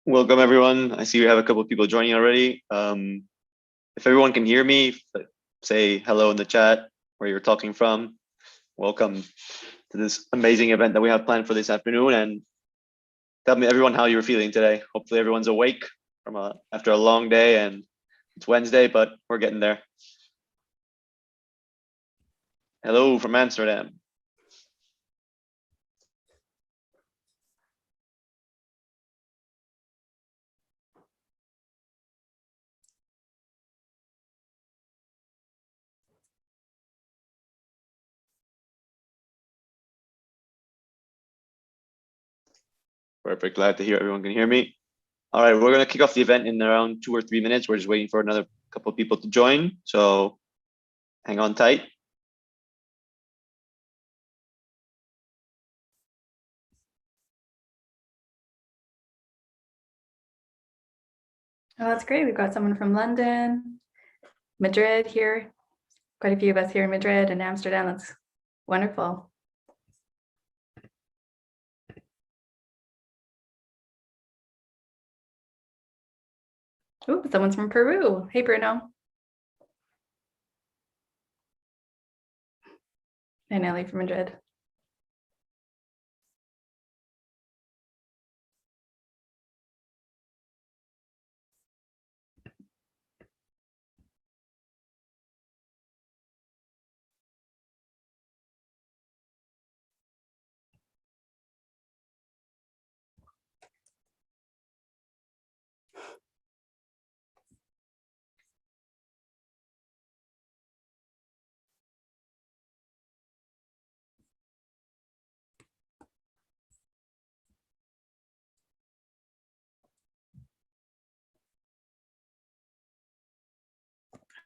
Welcome everyone. I see we have a couple of people joining already. If everyone can hear me, say hello in the chat where you're talking from. Welcome to this amazing event that we have planned for this afternoon, and tell me everyone how you're feeling today. Hopefully everyone's awake from after a long day, and it's Wednesday, but we're getting there. Hello from Amsterdam. Perfect, glad to hear everyone can hear me. All right, we're gonna kick off the event in around 2 or 3 minutes. We're just waiting for another couple of people to join, so hang on tight. Oh, that's great. We've got someone from London, Madrid here. Quite a few of us here in Madrid and Amsterdam. That's wonderful. Oh, someone's from Peru. Hey, Bruno. And Ellie from Madrid.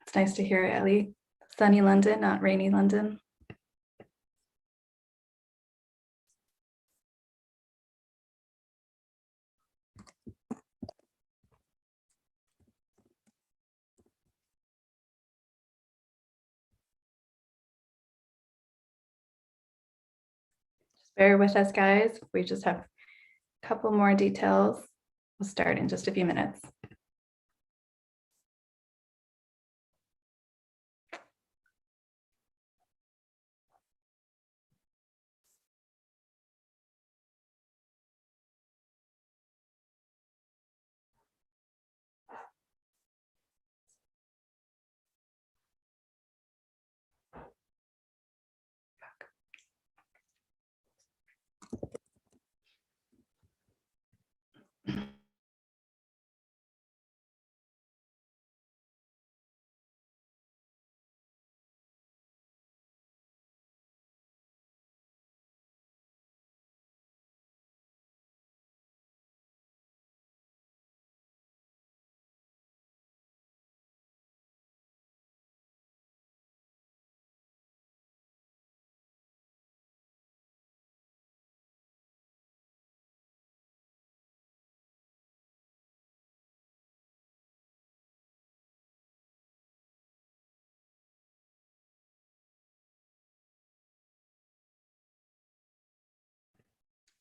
It's nice to hear, Ellie. Sunny London, not rainy London. Just bear with us, guys. We just have a couple more details. We'll start in just a few minutes.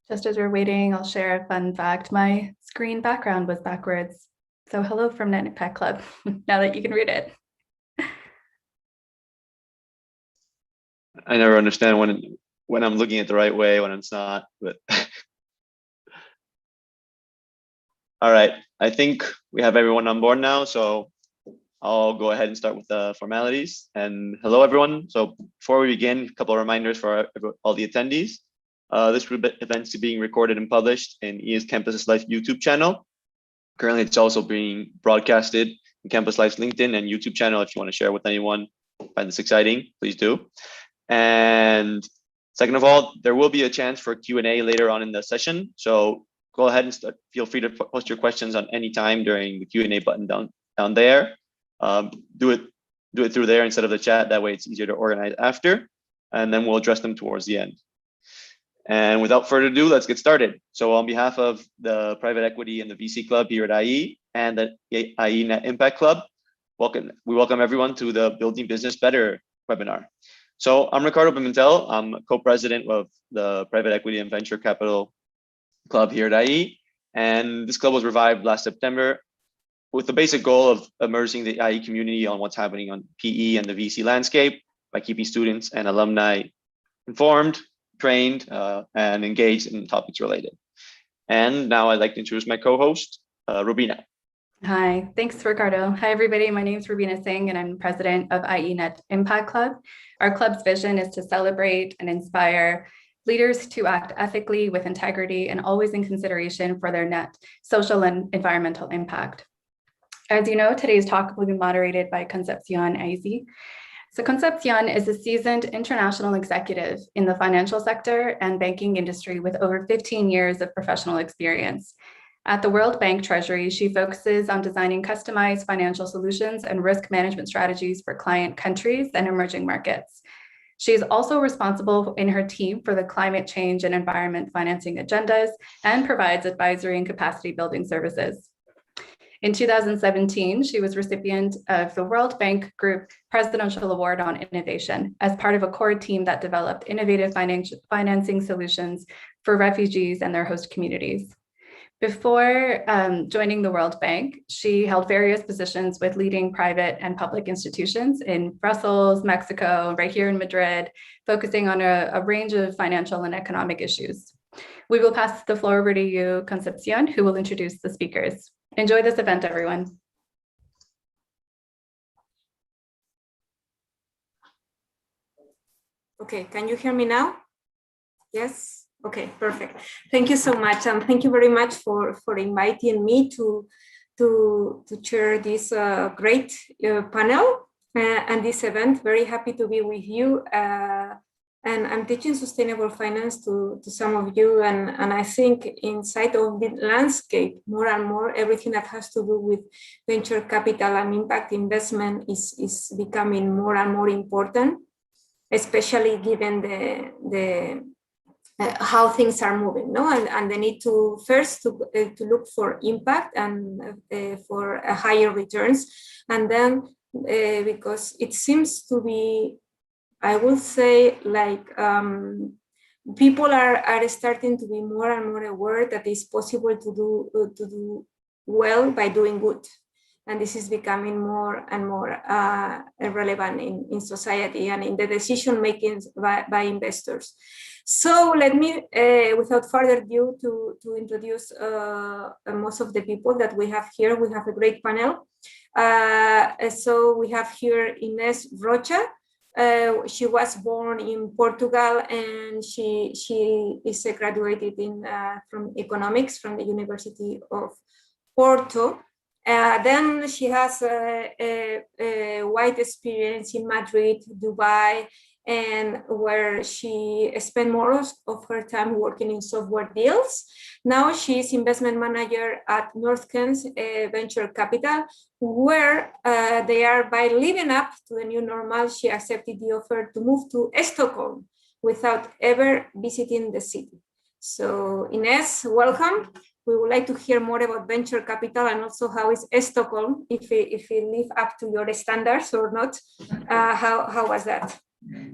Just as we're waiting, I'll share a fun fact. My screen background was backwards. So hello from NetPack Club, now that you can read it. I never understand when I'm looking at the right way, when it's not, but all right, I think we have everyone on board now, so I'll go ahead and start with the formalities. And hello, everyone. So before we begin, a couple of reminders for all the attendees. This event is being recorded and published in EA's Campus Life YouTube channel. Currently, it's also being broadcasted in Campus Life's LinkedIn and YouTube channel. If you want to share with anyone, find this exciting, please do. And second of all, there will be a chance for Q&A later on in the session. So go ahead and feel free to post your questions on any time during the Q&A button down there. Do it through there instead of the chat. That way it's easier to organize after, and then we'll address them towards the end. And without further ado, let's get started. So on behalf of the Private Equity and the VC Club here at IE and the IE Net Impact Club, we welcome everyone to the Building Business Better webinar. So I'm Ricardo Pimentel. I'm co-president of the Private Equity and Venture Capital Club here at IE. And this club was revived last September with the basic goal of immersing the IE community on what's happening on PE and the VC landscape by keeping students and alumni informed, trained, and engaged in topics related. And now I'd like to introduce my co-host, Rubina. Hi, thanks, Ricardo. Hi, everybody. My name is Rubina Singh, and I'm president of IE Net Impact Club. Our club's vision is to celebrate and inspire leaders to act ethically with integrity and always in consideration for their net social and environmental impact. As you know, today's talk will be moderated by Concepcion Aizi. So Concepcion is a seasoned international executive in the financial sector and banking industry with over 15 years of professional experience. At the World Bank Treasury, she focuses on designing customized financial solutions and risk management strategies for client countries and emerging markets. She is also responsible in her team for the climate change and environment financing agendas and provides advisory and capacity building services. In 2017, she was recipient of the World Bank Group Presidential Award on Innovation as part of a core team that developed innovative financing solutions for refugees and their host communities. Before joining the World Bank, she held various positions with leading private and public institutions in Brussels, Mexico, right here in Madrid, focusing on a range of financial and economic issues. We will pass the floor over to you, Concepcion, who will introduce the speakers. Enjoy this event, everyone. Okay, can you hear me now? Yes? Okay, perfect. Thank you so much. And thank you very much for inviting me to chair this great panel and this event. Very happy to be with you. And I'm teaching sustainable finance to some of you. And I think inside of the landscape, more and more, everything that has to do with venture capital and impact investment is becoming more and more important, especially given the how things are moving, no? And they need to first to look for impact and for higher returns. And then because it seems to be, I would say, like people are starting to be more and more aware that it's possible to do well by doing good. And this is becoming more and more relevant in society and in the decision making by investors. So let me, without further ado, to introduce most of the people that we have here. We have a great panel. So we have here Ines Rocha. She was born in Portugal, and she is graduated from economics from the University of Porto. Then she has a wide experience in Madrid, Dubai, and where she spent more of her time working in software deals. Now she is investment manager at North Kent's Venture Capital, where they are, by living up to the new normal, she accepted the offer to move to Stockholm without ever visiting the city. So Ines, welcome. We would like to hear more about venture capital and also how is Stockholm, if it live up to your standards or not. How was that?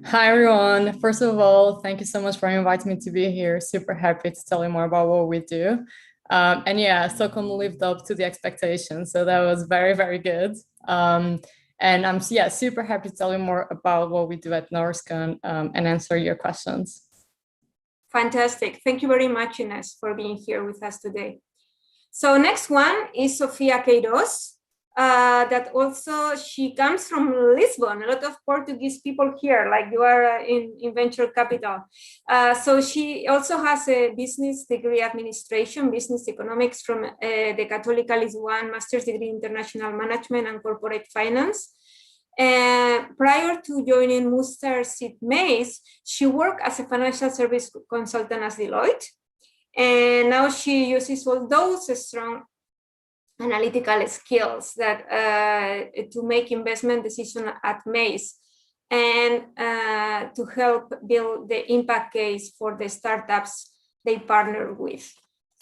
Hi, everyone. First of all, thank you so much for inviting me to be here. Super happy to tell you more about what we do. And yeah, Stockholm lived up to the expectations. So that was very, very good. And I'm super happy to tell you more about what we do at Norskan and answer your questions. Fantastic. Thank you very much, Ines, for being here with us today. So next one is Sofia Queiroz. That also, she comes from Lisbon. A lot of Portuguese people here, like you are in venture capital. So she also has a business degree administration, business economics from the Católica Lisbon, master's degree in international management and corporate finance. Prior to joining Muster Seed Maze, she worked as a financial service consultant at Deloitte. And now she uses all those strong analytical skills that to make investment decisions at Maze and to help build the impact case for the startups they partner with.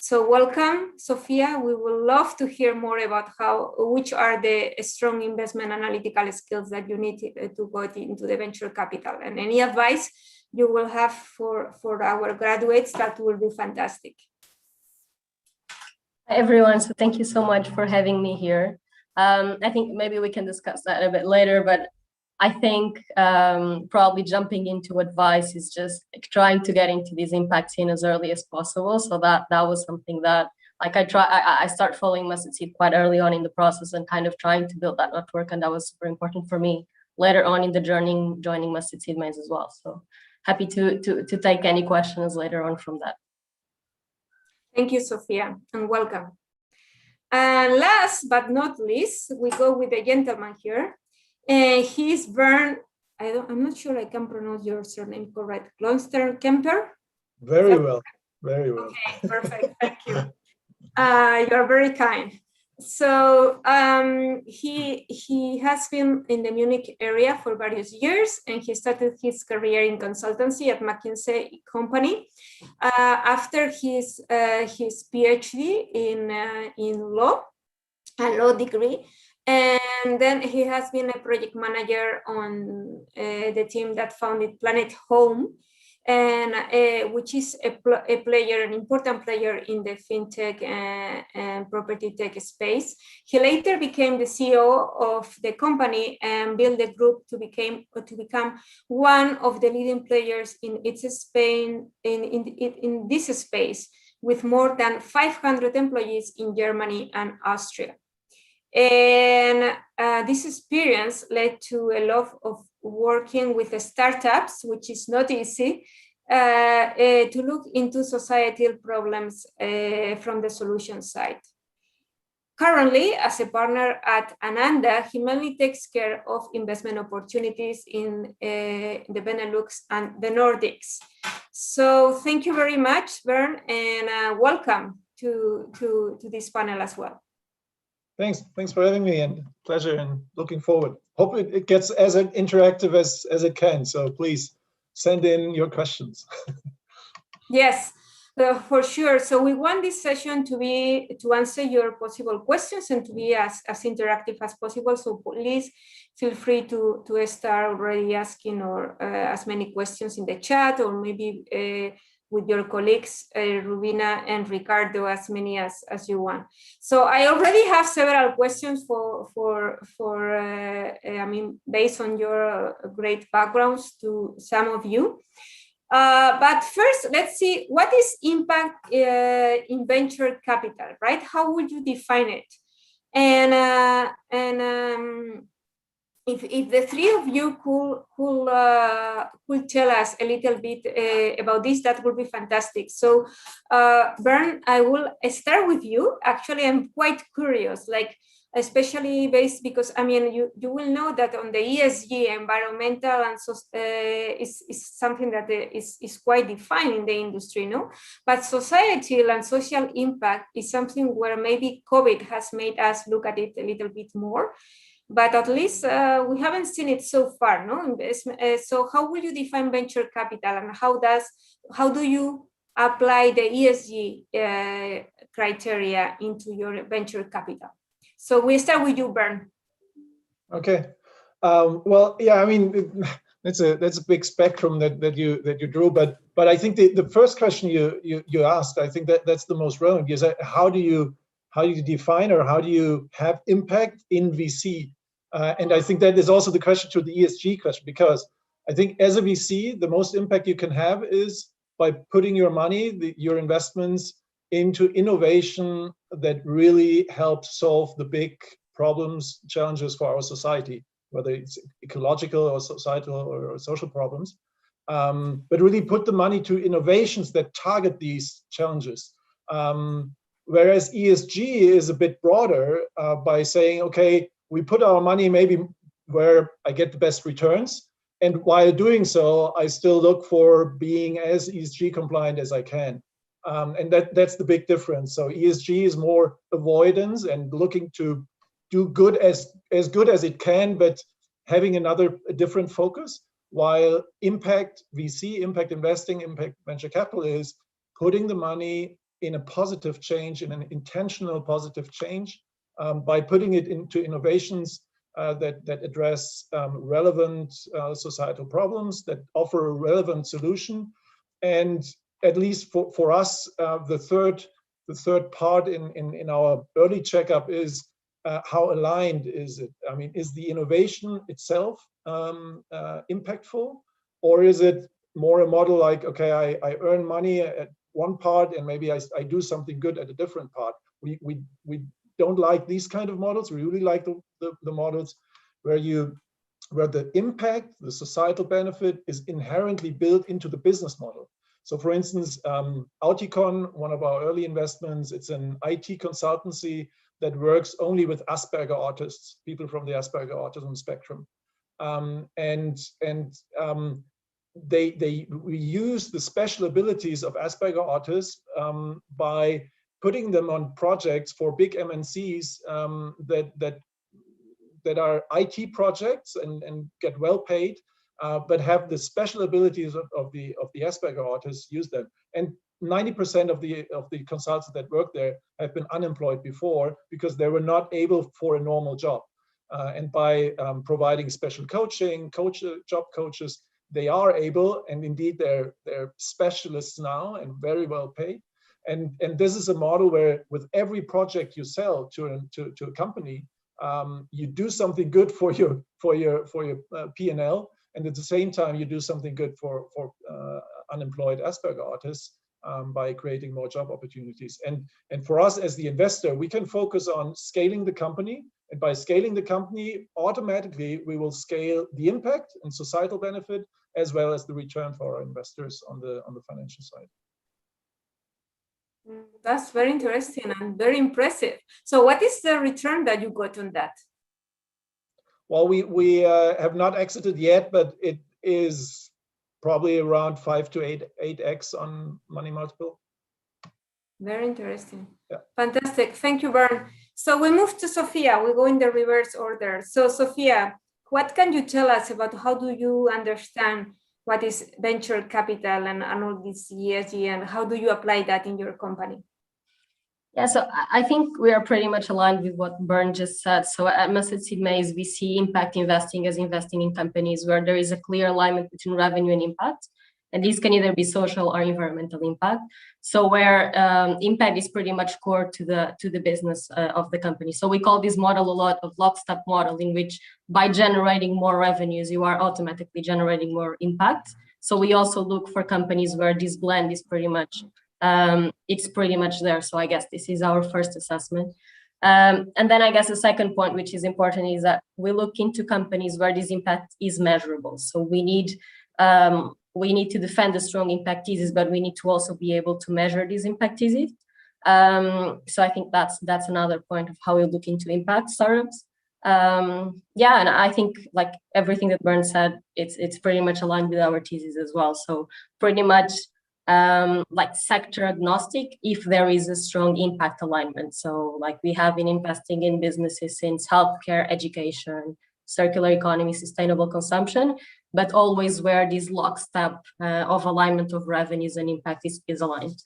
So welcome, Sofia. We would love to hear more about which are the strong investment analytical skills that you need to go into the venture capital, and any advice you will have for our graduates, that will be fantastic. everyone. So thank you so much for having me here. I think maybe we can discuss that a bit later, but I think probably jumping into advice is just trying to get into these impact scene as early as possible. So that was something that like I start following Mustard Seed quite early on in the process and kind of trying to build that network, and that was super important for me later on in the journey, joining Mustard Seed Maze as well. So happy to take any questions later on from that. Thank you, Sophia, and welcome. And last but not least, we go with the gentleman here. And he's Bernd, I'm not sure I can pronounce your surname correct. Glonster Kemper? Very well, very well. Okay, perfect, thank you. You're very kind. So he has been in the Munich area for various years, and he started his career in consultancy at McKinsey Company. After his PhD in law, a law degree, and then he has been a project manager on the team that founded Planet Home, and which is an important player in the fintech and property tech space. He later became the CEO of the company and built the group to become one of the leading players in its Spain in this space, with more than 500 employees in Germany and Austria. And this experience led to a lot of working with the startups, which is not easy, to look into societal problems from the solution side. Currently, as a partner at Ananda, he mainly takes care of investment opportunities in the Benelux and the Nordics. So thank you very much, Bernd, and welcome to this panel as well. Thanks for having me, and pleasure, and looking forward. Hope it gets as interactive as it can. So please send in your questions. Yes, for sure. So we want this session to answer your possible questions and to be as interactive as possible. So please feel free to start already asking or as many questions in the chat, or maybe with your colleagues, Rubina and Ricardo, as many as you want. So I already have several questions I mean, based on your great backgrounds to some of you. But first, let's see, what is impact in venture capital, right? How would you define it? And if the three of you could tell us a little bit about this, that would be fantastic. So Bernd, I will start with you. Actually, I'm quite curious, like, especially based, because I mean, you will know that on the ESG, environmental and is something that is quite defined in the industry, no? But societal and social impact is something where maybe COVID has made us look at it a little bit more. But at least we haven't seen it so far, no? So how will you define venture capital, and how do you apply the ESG criteria into your venture capital? So we start with you, Bernd. Okay. Well, yeah, I mean, that's a big spectrum that you drew, but I think the first question you asked, I think that's the most relevant, is how do you define, or how do you have impact in VC? And I think that is also the question to the ESG question, because I think as a VC, the most impact you can have is by putting your money, your investments, into innovation that really helps solve the big problems, challenges for our society, whether it's ecological or societal or social problems, but really put the money to innovations that target these challenges. Whereas ESG is a bit broader by saying, okay, we put our money maybe where I get the best returns, and while doing so, I still look for being as ESG compliant as I can. And that's the big difference. So ESG is more avoidance and looking to do good as good as it can, but having a different focus, while impact VC, impact investing, impact venture capital is putting the money in a positive change, in an intentional positive change, by putting it into innovations that address relevant societal problems, that offer a relevant solution. And at least for us, the third part in our early checkup is how aligned is it? I mean, is the innovation itself impactful, or is it more a model like, okay, I earn money at one part and maybe I do something good at a different part? We don't like these kind of models. We really like the models where the impact, the societal benefit is inherently built into the business model. So for instance, Auticon, one of our early investments, it's an IT consultancy that works only with Asperger artists, people from the Asperger autism spectrum. We use the special abilities of Asperger artists by putting them on projects for big MNCs that are IT projects and get well paid, but have the special abilities of the Asperger artists use them. And 90% of the consultants that work there have been unemployed before because they were not able for a normal job. And by providing special coaching, job coaches, they are able, and indeed they're specialists now and very well paid. And this is a model where with every project you sell to a company, you do something good for your P&L, and at the same time you do something good for unemployed Asperger artists by creating more job opportunities. And for us as the investor, we can focus on scaling the company, and by scaling the company, automatically we will scale the impact and societal benefit as well as the return for our investors on the financial side. That's very interesting and very impressive. So what is the return that you got on that? Well, we have not exited yet, but it is probably around 5 to 8x on money multiple. Very interesting. Yeah. Fantastic. Thank you, Bernd. So we move to Sophia. We go in the reverse order. So Sophia, what can you tell us about how do you understand what is venture capital and all this ESG, and how do you apply that in your company? Yeah, so I think we are pretty much aligned with what Bernd just said. So at Message Seed Maze, we see impact investing as investing in companies where there is a clear alignment between revenue and impact. And these can either be social or environmental impact. So where impact is pretty much core to the business of the company. So we call this model a lot of lockstep model, in which by generating more revenues, you are automatically generating more impact. So we also look for companies where this blend is pretty much it's pretty much there. So I guess this is our first assessment. And then I guess the second point, which is important, is that we look into companies where this impact is measurable. So we need to defend the strong impact thesis, but we need to also be able to measure this impact thesis. So I think that's another point of how we look into impact startups. Yeah, and I think like everything that Bernd said, it's pretty much aligned with our thesis as well. So pretty much like sector agnostic if there is a strong impact alignment. So like we have been investing in businesses since healthcare, education, circular economy, sustainable consumption, but always where this lockstep of alignment of revenues and impact is aligned.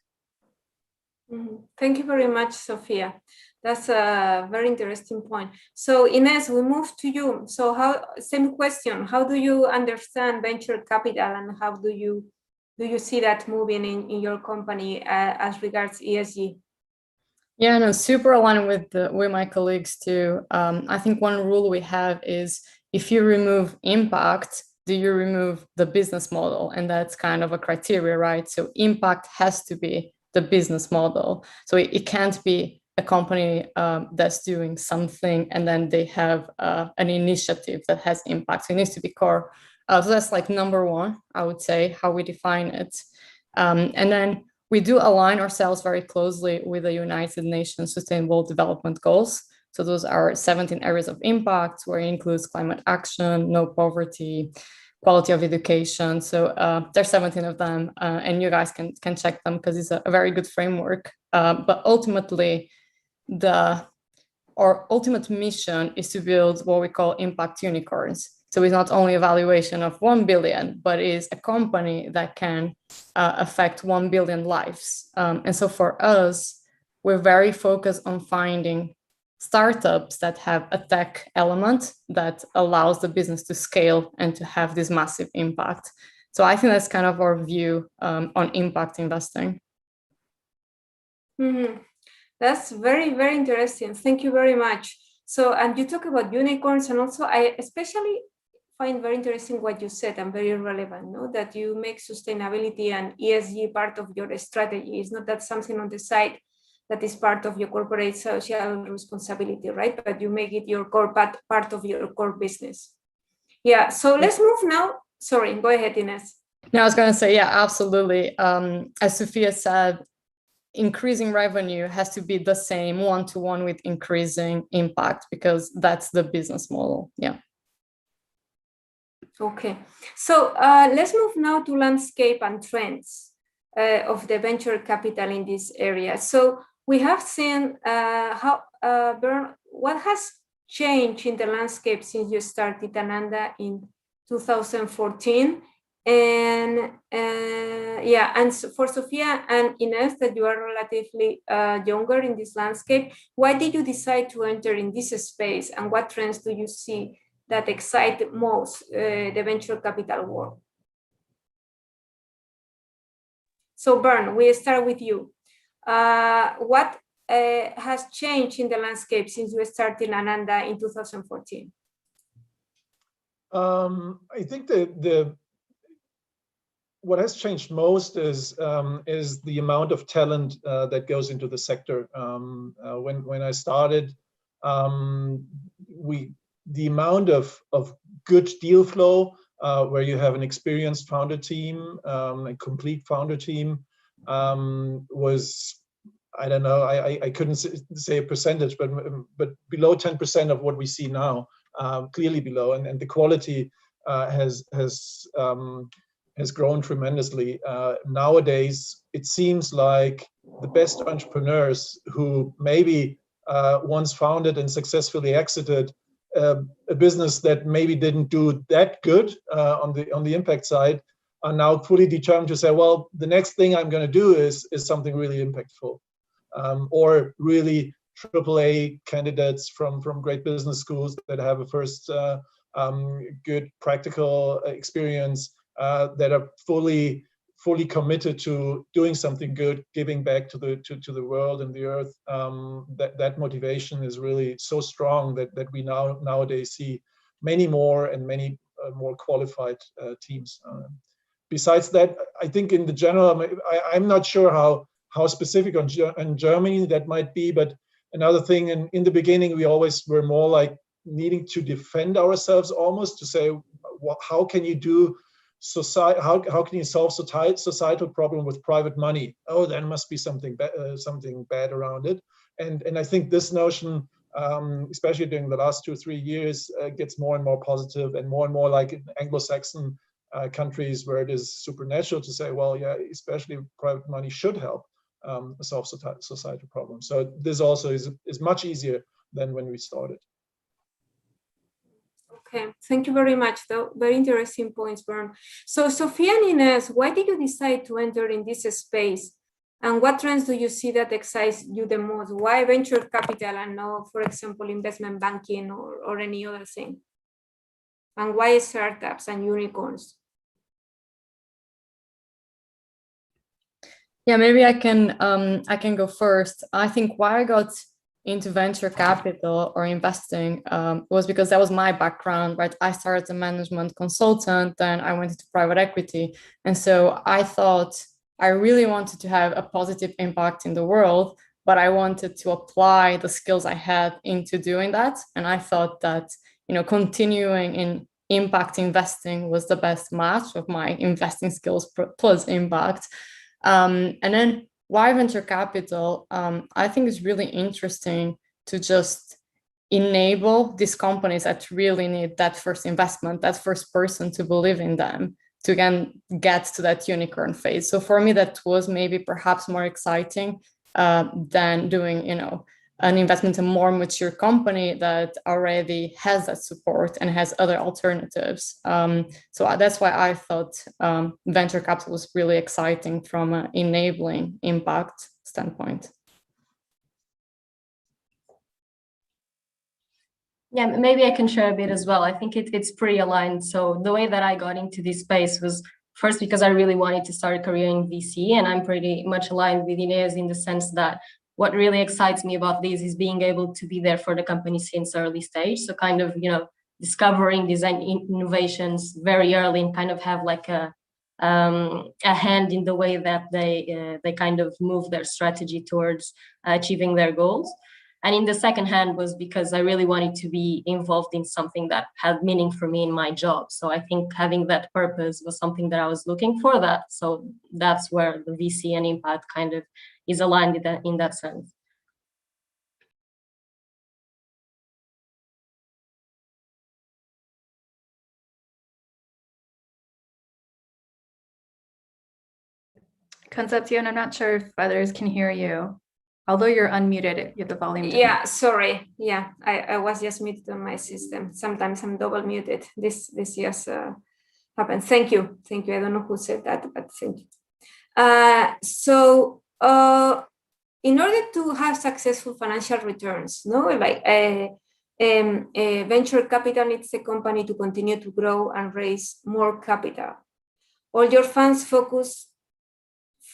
Mm-hmm. Thank you very much, Sophia. That's a very interesting point. So Ines, we move to you. So same question, how do you understand venture capital, and how do you see that moving in your company as regards ESG? Yeah, no, super aligned with my colleagues too. I think one rule we have is if you remove impact, do you remove the business model? And that's kind of a criteria, right? So impact has to be the business model. So it can't be a company that's doing something and then they have an initiative that has impact. So it needs to be core. So that's like number one, I would say, how we define it. And then we do align ourselves very closely with the United Nations Sustainable Development Goals. So those are 17 areas of impact, where it includes climate action, no poverty, quality of education. So there's 17 of them, and you guys can check them because it's a very good framework. But ultimately, our ultimate mission is to build what we call impact unicorns. So it's not only a valuation of 1 billion, but it is a company that can affect 1 billion lives. And so for us, we're very focused on finding startups that have a tech element that allows the business to scale and to have this massive impact. So I think that's kind of our view on impact investing. Mm-hmm. That's very, very interesting. Thank you very much. So, and you talk about unicorns, and also I especially find very interesting what you said and very relevant, no? That you make sustainability and ESG part of your strategy. It's not that something on the side that is part of your corporate social responsibility, right? But you make it your core part of your core business. Yeah, so let's move now. Sorry, go ahead, Ines. No, I was going to say, yeah, absolutely. As Sophia said, increasing revenue has to be the same one-to-one with increasing impact, because that's the business model. Yeah. Okay, so let's move now to landscape and trends of the venture capital in this area. So we have seen what has changed in the landscape since you started Ananda in 2014. And yeah, and so for Sophia and Ines, that you are relatively younger in this landscape, why did you decide to enter in this space, and what trends do you see that excite most the venture capital world? So Bern, we start with you. What has changed in the landscape since you started Ananda in 2014? I think what has changed most is the amount of talent that goes into the sector. When I started, the amount of good deal flow, where you have an experienced founder team, a complete founder team, was, I don't know, I couldn't say a percentage, but below 10% of what we see now, clearly below, and the quality has grown tremendously. Nowadays, it seems like the best entrepreneurs who maybe once founded and successfully exited a business that maybe didn't do that good on the impact side, are now fully determined to say, well, the next thing I'm going to do is something really impactful, or really AAA candidates from great business schools that have a first good practical experience, that are fully committed to doing something good, giving back to the world and the earth. That motivation is really so strong that we nowadays see many more and many more qualified teams. Besides that, I think in the general, I'm not sure how specific on Germany that might be, but another thing, in the beginning, we always were more like needing to defend ourselves, almost to say, how can you do society? How can you solve societal problem with private money? Oh, there must be something bad around it. And I think this notion, especially during the last 2 or 3 years, gets more and more positive, and more like in Anglo-Saxon countries, where it is supernatural to say, well, yeah, especially private money should help solve societal problems. So this also is much easier than when we started. Okay, thank you very much. Though very interesting points, Bern. So Sophia and Ines, why did you decide to enter in this space? And what trends do you see that excites you the most? Why venture capital and not, for example, investment banking or any other thing? And why startups and unicorns? Yeah, maybe I can go first. I think why I got into venture capital or investing was because that was my background, right? I started as a management consultant, then I went into private equity. And so I thought I really wanted to have a positive impact in the world, but I wanted to apply the skills I had into doing that. And I thought that, continuing in impact investing was the best match of my investing skills plus impact. And then why venture capital? I think it's really interesting to just enable these companies that really need that first investment, that first person to believe in them, to again get to that unicorn phase. So for me, that was maybe perhaps more exciting than doing, an investment in a more mature company that already has that support and has other alternatives. So that's why I thought venture capital was really exciting from an enabling impact standpoint. Yeah, maybe I can share a bit as well. I think it's pretty aligned. So the way that I got into this space was first because I really wanted to start a career in VC, and I'm pretty much aligned with Inez in the sense that what really excites me about this is being able to be there for the company since early stage. So kind of, discovering design innovations very early and kind of have like a hand in the way that they kind of move their strategy towards achieving their goals. And in the second hand was because I really wanted to be involved in something that had meaning for me in my job. So I think having that purpose was something that I was looking for that. So that's where the VC and impact kind of is aligned in that sense. Concepcion, I'm not sure if others can hear you. Although you're unmuted, you have the volume. Yeah, sorry. Yeah, I was just muted on my system. Sometimes I'm double muted. This just happens. Thank you. I don't know who said that, but thank you. So in order to have successful financial returns, venture capital needs the company to continue to grow and raise more capital. All your funds focus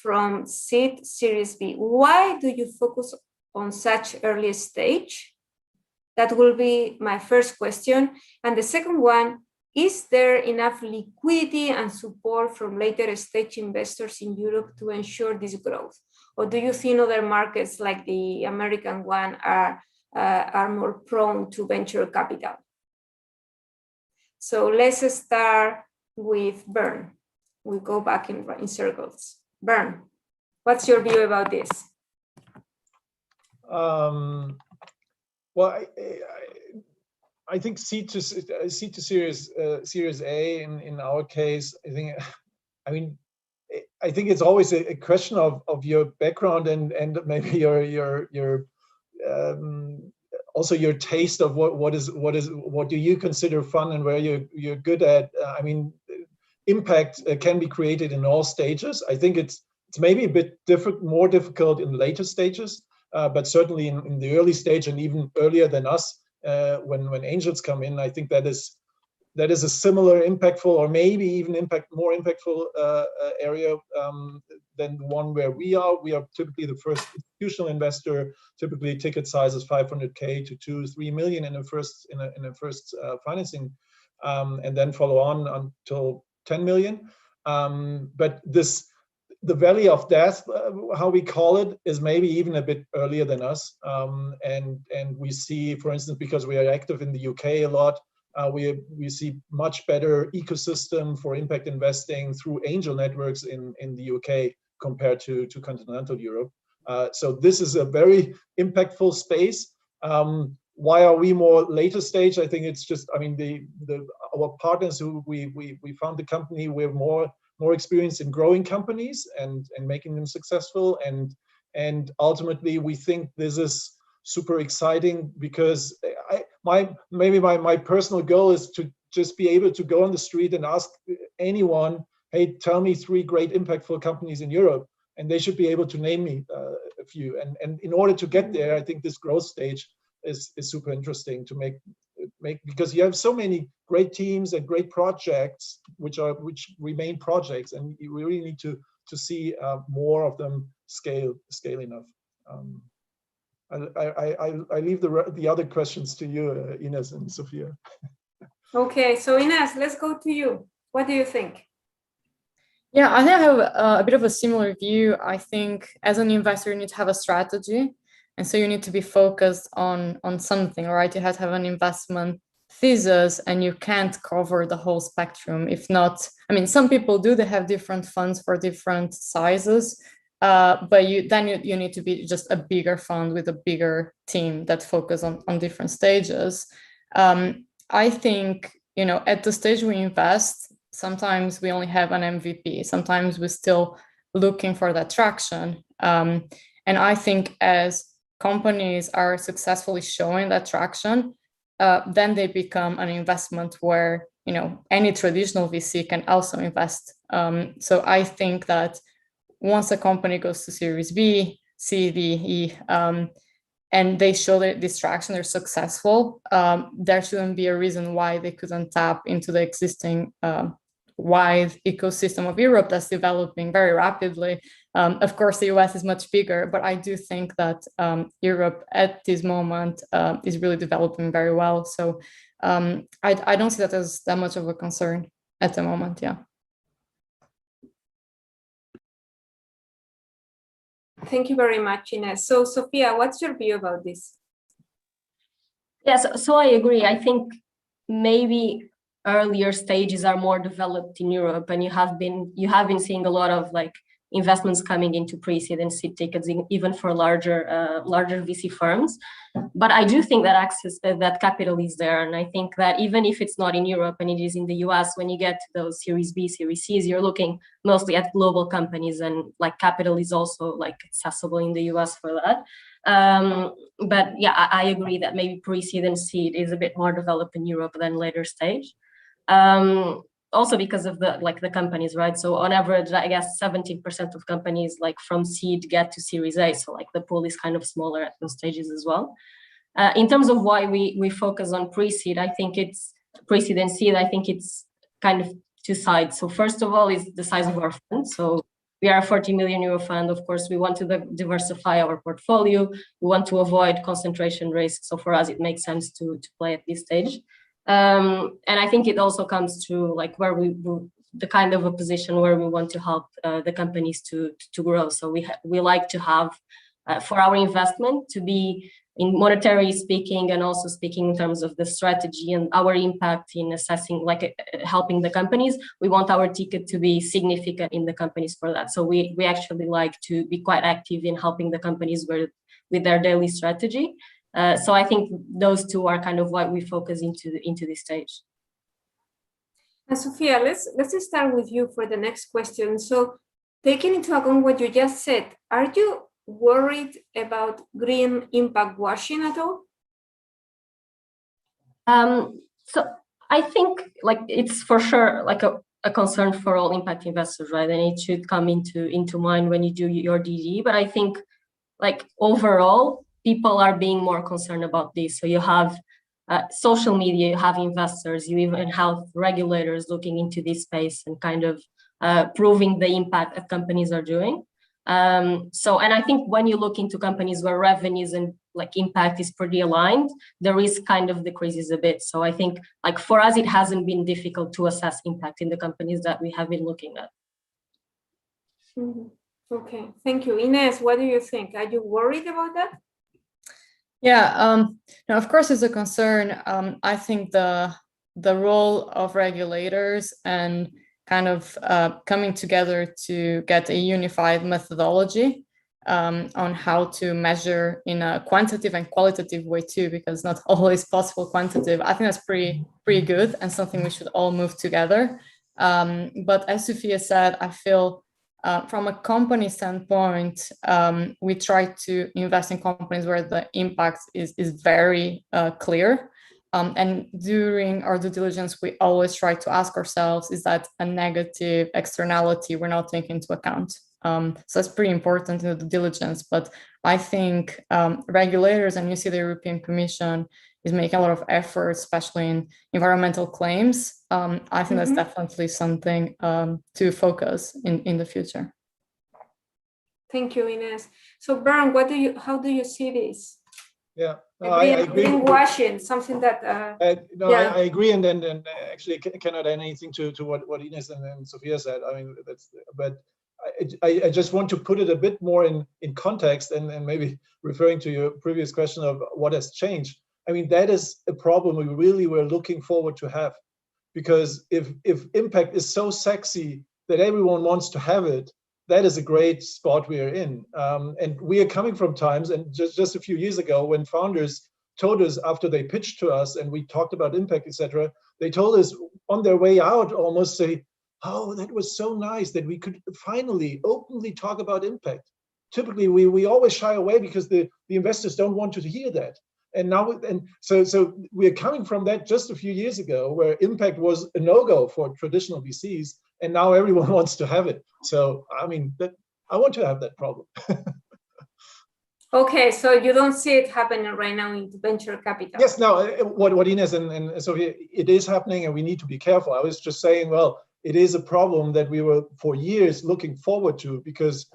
from seed Series B. Why do you focus on such early stage? That will be my first question. And the second one, is there enough liquidity and support from later stage investors in Europe to ensure this growth? Or do you think other markets like the American one are more prone to venture capital? So let's start with Bern. We go back in circles. Bern, what's your view about this? Well, I think seed to Series A in our case. I think it's always a question of your background and maybe your also your taste of what do you consider fun and where you're good at. Impact can be created in all stages. I think it's maybe a bit more difficult in later stages, but certainly in the early stage and even earlier than us, when angels come in, I think that is a similar impactful, or maybe even more impactful area than the one where we are. We are typically the first institutional investor. Typically, ticket size is 500K to 2-3 million in a first financing, and then follow on until 10 million. But the valley of death, how we call it, is maybe even a bit earlier than us. And we see, for instance, because we are active in the UK a lot, we see much better ecosystem for impact investing through angel networks in the UK compared to continental Europe. So this is a very impactful space. Why are we more later stage? I think it's just, our partners who we found the company, we're more experienced in growing companies and making them successful. And ultimately, we think this is super exciting because my personal goal is to just be able to go on the street and ask anyone, hey, tell me 3 great impactful companies in Europe, and they should be able to name me a few. And in order to get there, I think this growth stage is super interesting to make, because you have so many great teams and great projects which remain projects, and you really need to see more of them scale enough. I leave the other questions to you, Ines and Sophia. Okay, so Ines, let's go to you. What do you think? Yeah, I think I have a bit of a similar view. I think as an investor, you need to have a strategy. And so you need to be focused on something, right? You have to have an investment thesis, and you can't cover the whole spectrum. If not, some people do, they have different funds for different sizes, but you need to be just a bigger fund with a bigger team that focus on different stages. I think, at the stage we invest, sometimes we only have an MVP. Sometimes we're still looking for that traction. And I think as companies are successfully showing that traction, then they become an investment where any traditional VC can also invest. So I think that once a company goes to Series B, C, D, E, and they show this traction, they're successful, there shouldn't be a reason why they couldn't tap into the existing wide ecosystem of Europe that's developing very rapidly. Of course, the US is much bigger, but I do think that Europe at this moment is really developing very well. So I don't see that as that much of a concern at the moment, yeah. Thank you very much, Ines. So, Sophia, what's your view about this? Yes, so I agree. I think maybe earlier stages are more developed in Europe, and you have been seeing a lot of like investments coming into pre-seed and seed tickets, even for larger VC firms. But I do think that that capital is there, and I think that even if it's not in Europe and it is in the US, when you get to those Series B, Series Cs, you're looking mostly at global companies, and like capital is also like accessible in the US for that. But yeah, I agree that maybe pre-seed and seed is a bit more developed in Europe than later stage. Also because of the companies, right? So on average, I guess 17% of companies like from seed get to Series A. So like the pool is kind of smaller at those stages as well. In terms of why we focus on pre-seed, I think it's pre-seed and seed. I think it's kind of two sides. So first of all is the size of our fund. So we are a 40 million euro fund. Of course, we want to diversify our portfolio. We want to avoid concentration risk. So for us, it makes sense to play at this stage. And I think it also comes to like where the kind of a position where we want to help the companies to grow. So we like to have for our investment to be in monetary speaking and also speaking in terms of the strategy and our impact in assessing, like helping the companies. We want our ticket to be significant in the companies for that. So we actually like to be quite active in helping the companies with their daily strategy. So I think those two are kind of why we focus into this stage. And Sophia, let's start with you for the next question. So taking into account what you just said, are you worried about green impact washing at all? So I think like it's for sure like a concern for all impact investors, right? And it should come into mind when you do your DD. But I think like overall, people are being more concerned about this. So you have social media, you have investors, you even have regulators looking into this space and kind of proving the impact that companies are doing. And I think when you look into companies where revenues and like impact is pretty aligned, the risk kind of decreases a bit. So I think like for us, it hasn't been difficult to assess impact in the companies that we have been looking at. Mm-hmm. Okay, thank you. Ines, what do you think? Are you worried about that? Yeah, no, of course it's a concern. I think the role of regulators and kind of coming together to get a unified methodology on how to measure in a quantitative and qualitative way too, because not always possible quantitative. I think that's pretty good and something we should all move together. But as Sophia said, I feel from a company standpoint, we try to invest in companies where the impact is very clear. And during our due diligence, we always try to ask ourselves, is that a negative externality we're not taking into account? So that's pretty important in the due diligence. But I think regulators, and you see the European Commission is making a lot of effort, especially in environmental claims. I think that's definitely something to focus in the future. Thank you, Ines. So Bernd, how do you see this? Yeah, no, I agree. Greenwashing, something that. I agree, and actually cannot add anything to what Ines and Sophia said. I mean, but I just want to put it a bit more in context, and maybe referring to your previous question of what has changed. I mean, that is a problem we really were looking forward to have, because if impact is so sexy that everyone wants to have it, that is a great spot we are in. And we are coming from times, and just a few years ago, when founders told us after they pitched to us and we talked about impact, etc., they told us on their way out almost say, "Oh, that was so nice that we could finally openly talk about impact." Typically, we always shy away because the investors don't want to hear that. And now, so we're coming from that just a few years ago, where impact was a no-go for traditional VCs, and now everyone wants to have it. So I mean, I want to have that problem. Okay, so you don't see it happening right now in venture capital? Yes, no. What Ines and Sophia, it is happening, and we need to be careful. I was just saying, well, it is a problem that we were for years looking forward to, because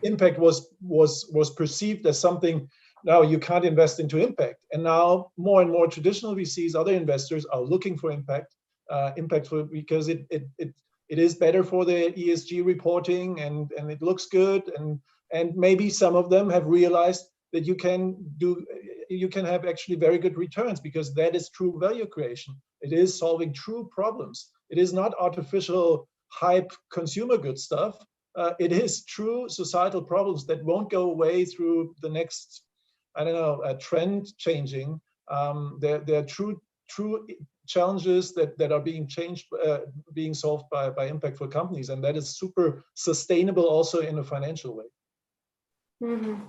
impact was perceived as something. Now you can't invest into impact, and now more and more traditional VCs, other investors are looking for impact, because it is better for the ESG reporting, and it looks good, and maybe some of them have realized that you can have actually very good returns, because that is true value creation. It is solving true problems. It is not artificial hype consumer good stuff. It is true societal problems that won't go away through the next, I don't know, trend changing. They're true challenges that are being solved by impactful companies, and that is super sustainable also in a financial way. Mm-hmm.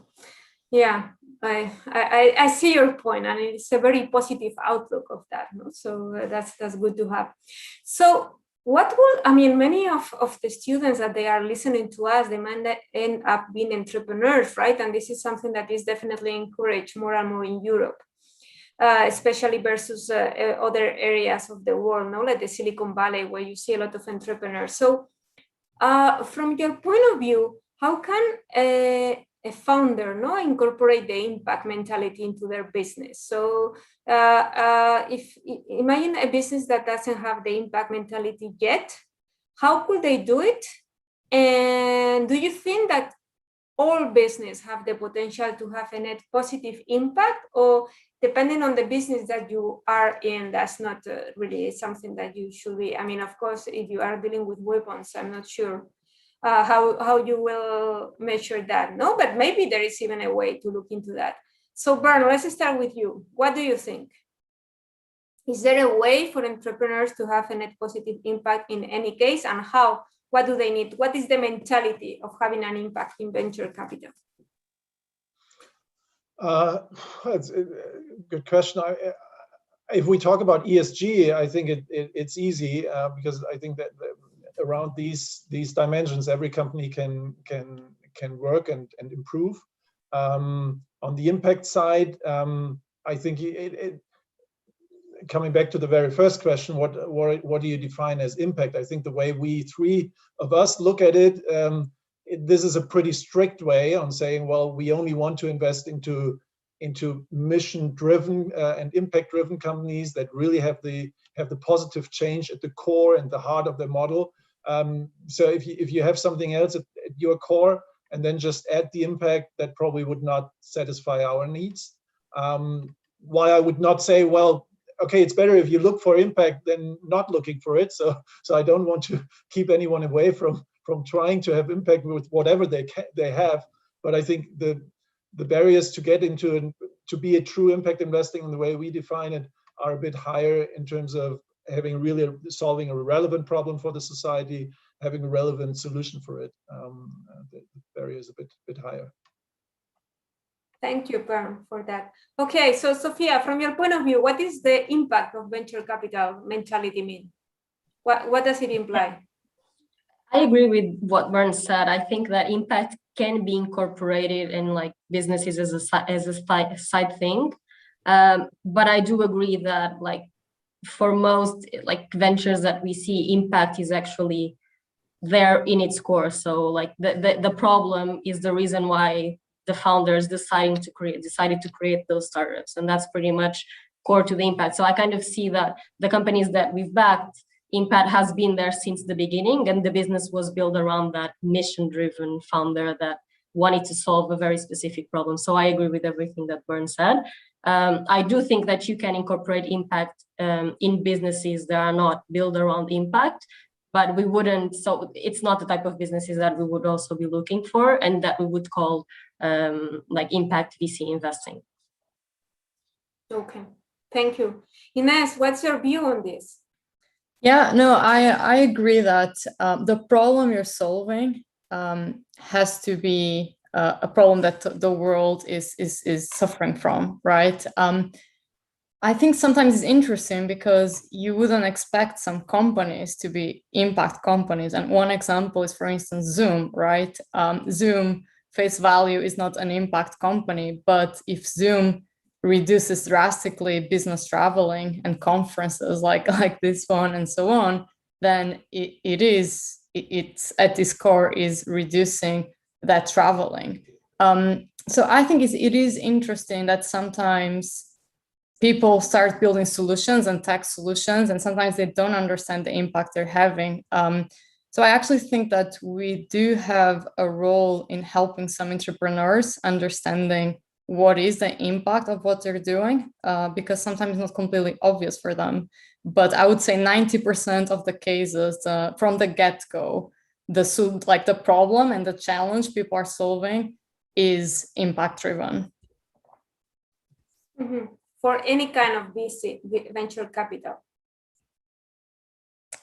Yeah, I see your point, and it's a very positive outlook of that. No? So that's good to have. So many of the students that they are listening to us, they might end up being entrepreneurs, right? And this is something that is definitely encouraged more and more in Europe, especially versus other areas of the world, no? Like the Silicon Valley, where you see a lot of entrepreneurs. So from your point of view, how can a founder incorporate the impact mentality into their business? So if imagine a business that doesn't have the impact mentality yet, how could they do it? And do you think that all business have the potential to have a net positive impact, or depending on the business that you are in, that's not really something that you should be? I mean, of course, if you are dealing with weapons, I'm not sure how you will measure that, no? But maybe there is even a way to look into that. So Bernd, let's start with you. What do you think? Is there a way for entrepreneurs to have a net positive impact in any case, and how? What do they need? What is the mentality of having an impact in venture capital? That's a good question. If we talk about ESG, I think it's easy, because I think that around these dimensions, every company can work and improve. On the impact side, I think coming back to the very first question, what do you define as impact? I think the way we three of us look at it, this is a pretty strict way on saying, well, we only want to invest into mission-driven and impact-driven companies that really have the positive change at the core and the heart of their model. So if you have something else at your core and then just add the impact, that probably would not satisfy our needs. Why I would not say, well, okay, it's better if you look for impact than not looking for it. So I don't want to keep anyone away from trying to have impact with whatever they have. But I think the barriers to get into to be a true impact investing in the way we define it are a bit higher in terms of really solving a relevant problem for the society, having a relevant solution for it. The barrier is a bit higher. Thank you, Bernd, for that. Okay, so Sophia, from your point of view, what is the impact of venture capital mentality mean? What does it imply? I agree with what Bernd said. I think that impact can be incorporated in like businesses as a side thing. But I do agree that like for most like ventures that we see, impact is actually there in its core. So like the problem is the reason why the founders decided to create those startups, and that's pretty much core to the impact. So I kind of see that the companies that we've backed, impact has been there since the beginning, and the business was built around that mission-driven founder that wanted to solve a very specific problem. So I agree with everything that Bernd said. I do think that you can incorporate impact in businesses that are not built around impact, but we wouldn't, so it's not the type of businesses that we would also be looking for and that we would call like impact VC investing. Okay, thank you. Ines, what's your view on this? Yeah, no, I agree that the problem you're solving has to be a problem that the world is suffering from, right? I think sometimes it's interesting because you wouldn't expect some companies to be impact companies. And one example is, for instance, Zoom, right? Zoom face value is not an impact company, but if Zoom reduces drastically business traveling and conferences like this one and so on, then it's at its core is reducing that traveling. So I think it is interesting that sometimes people start building solutions and tech solutions, and sometimes they don't understand the impact they're having. So I actually think that we do have a role in helping some entrepreneurs understanding what is the impact of what they're doing, because sometimes it's not completely obvious for them. But I would say 90% of the cases from the get-go, the problem and the challenge people are solving is impact driven. Mm-hmm. For any kind of VC, venture capital.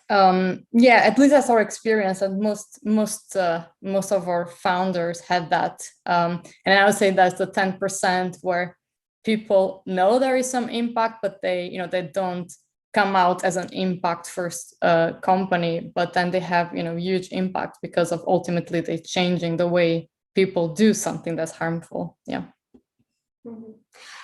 Yeah, at least that's our experience, and most of our founders had that. And I would say that's the 10% where people know there is some impact, but they don't come out as an impact first company, but then they have huge impact because of ultimately they changing the way people do something that's harmful. Yeah. Mm-hmm.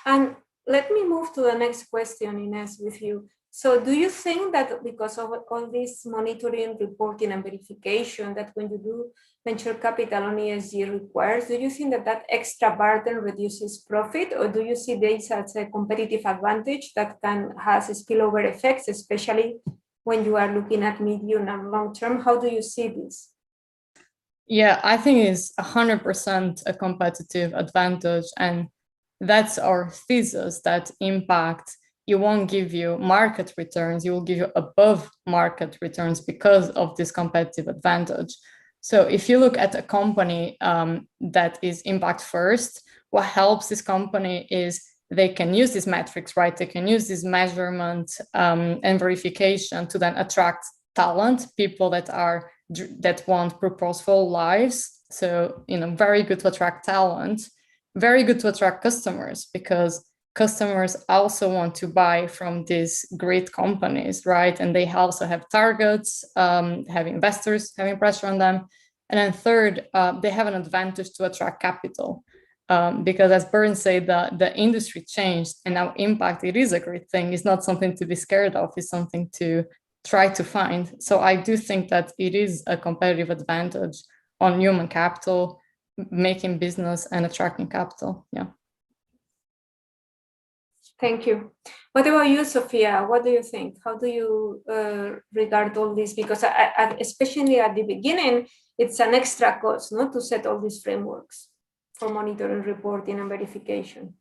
And let me move to the next question, Ines, with you. So do you think that because of all this monitoring, reporting, and verification that when you do venture capital on ESG requires, do you think that extra burden reduces profit, or do you see this as a competitive advantage that has spillover effects, especially when you are looking at medium and long term? How do you see this? Yeah, I think it's 100% a competitive advantage, and that's our thesis, that impact, it won't give you market returns, it will give you above market returns because of this competitive advantage. So if you look at a company that is impact first, what helps this company is they can use these metrics, right? They can use this measurement and verification to then attract talent, people that want purposeful lives. So, very good to attract talent, very good to attract customers, because customers also want to buy from these great companies, right? And they also have targets, have investors having pressure on them. And then third, they have an advantage to attract capital. Because as Bern said, the industry changed, and now impact, it is a great thing. It's not something to be scared of, it's something to try to find. So I do think that it is a competitive advantage on human capital, making business and attracting capital. Yeah. Thank you. What about you, Sophia? What do you think? How do you regard all this? Because especially at the beginning, it's an extra cost, no, to set all these frameworks for monitoring, reporting, and verification.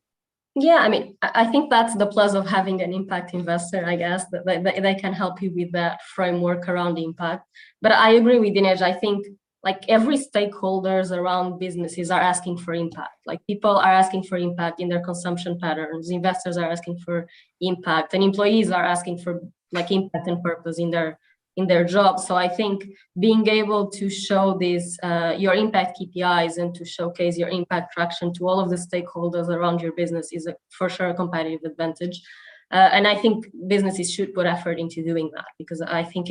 Yeah, I mean, I think that's the plus of having an impact investor, I guess, that they can help you with that framework around impact. But I agree with Dinesh. I think like every stakeholders around businesses are asking for impact. Like people are asking for impact in their consumption patterns, investors are asking for impact, and employees are asking for like impact and purpose in their jobs. So I think being able to show this your impact KPIs and to showcase your impact traction to all of the stakeholders around your business is for sure a competitive advantage. And I think businesses should put effort into doing that, because I think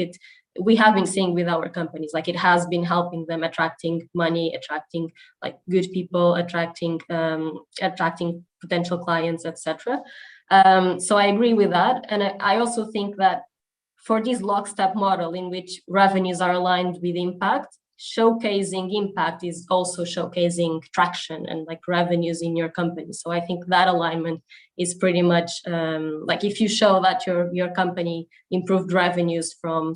we have been seeing with our companies, like it has been helping them attracting money, attracting like good people, attracting potential clients, etc. So I agree with that. And I also think that for this lockstep model in which revenues are aligned with impact, showcasing impact is also showcasing traction and like revenues in your company. So I think that alignment is pretty much like if you show that your company improved revenues from